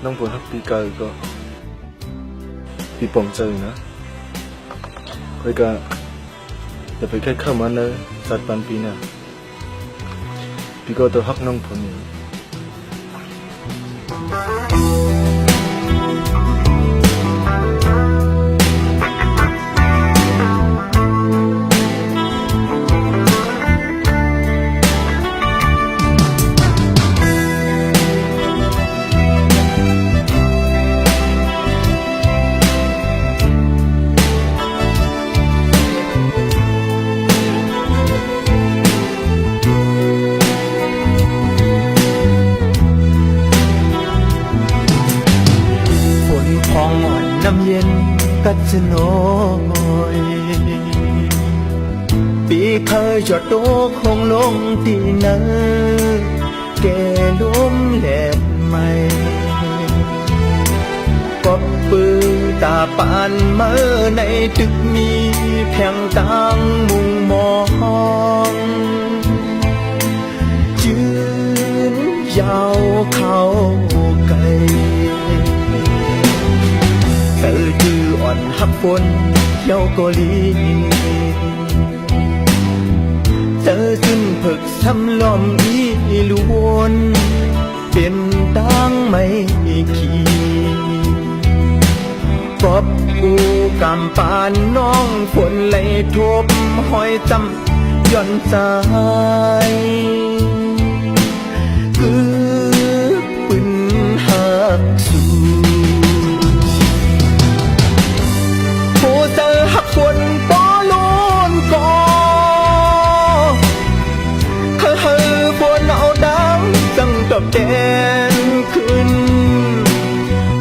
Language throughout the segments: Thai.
น้องผลฮักปีกายก็ปีปองเจอนะไปก็อย่าไปแค่เข้ามาเนอะสัตว์ปันปีน่ะปีก็ตัวฮักน้องผลนี่น้ำเย็นกัดจะน้อยปีเคยจอดโต๊ะคงลงตีนั้นแกล้มแหลกไม่ปอบปือตาปานเมื่อในตึกมีแผงตังมุงมองยืนยาวเข้าไกลเธอจืออ่อนหักฝนเที่ยวเกาหลีเธอขึ้นผึกซ้ำล้อมอีลวนเป็นตังไม่ขี้ปอบกูกำปานน้องฝนไหลทบหอยจำย่อนสายคือปืนหักสูหักฝนปอลูนก่อเฮ้อฝนเอาดังจังตบแดนขึ้น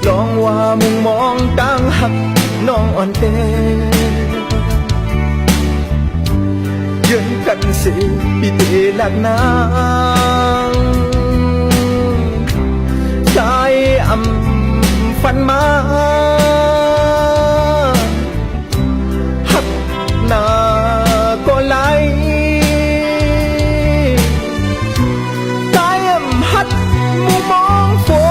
ลองว่ามุงมองตั้งหักน้องอ่อนเต้ยืนกันสิปีเตหลักนางใจอ่ำฟันมาหน้าก็ไหลตายหัดมุมมองฝน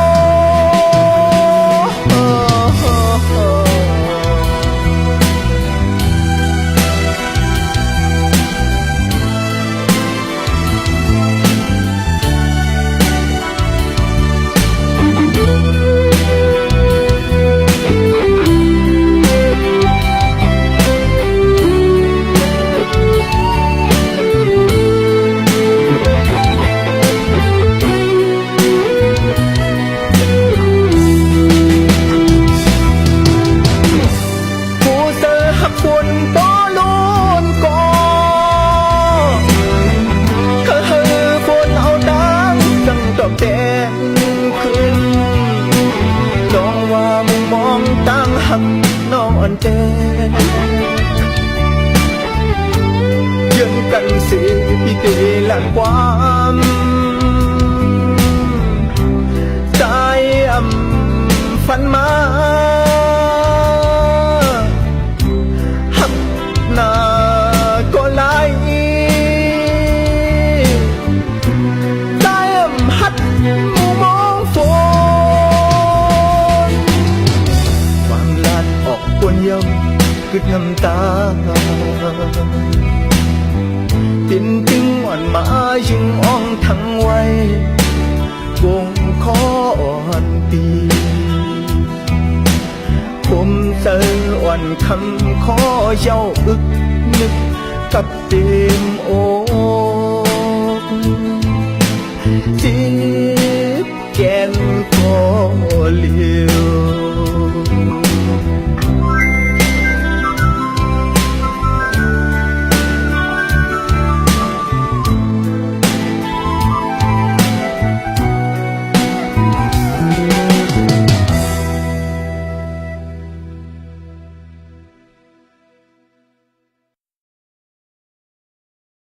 แดงขึ้นลองว่ามุมมองตั้งหักน้องอ่อนแอยืนกันสิพี่เตหลังความใจฟันมาหักหน้าก็ไหลมุมมองฝนวางลาดออกปนยำกึดน้ำตาตินติ้งอ่อนมายิงอ่องทั้งไว้วงคออ่อนปีผมเจออ่อนคำคอเย้าอึกนึกกับเต็ม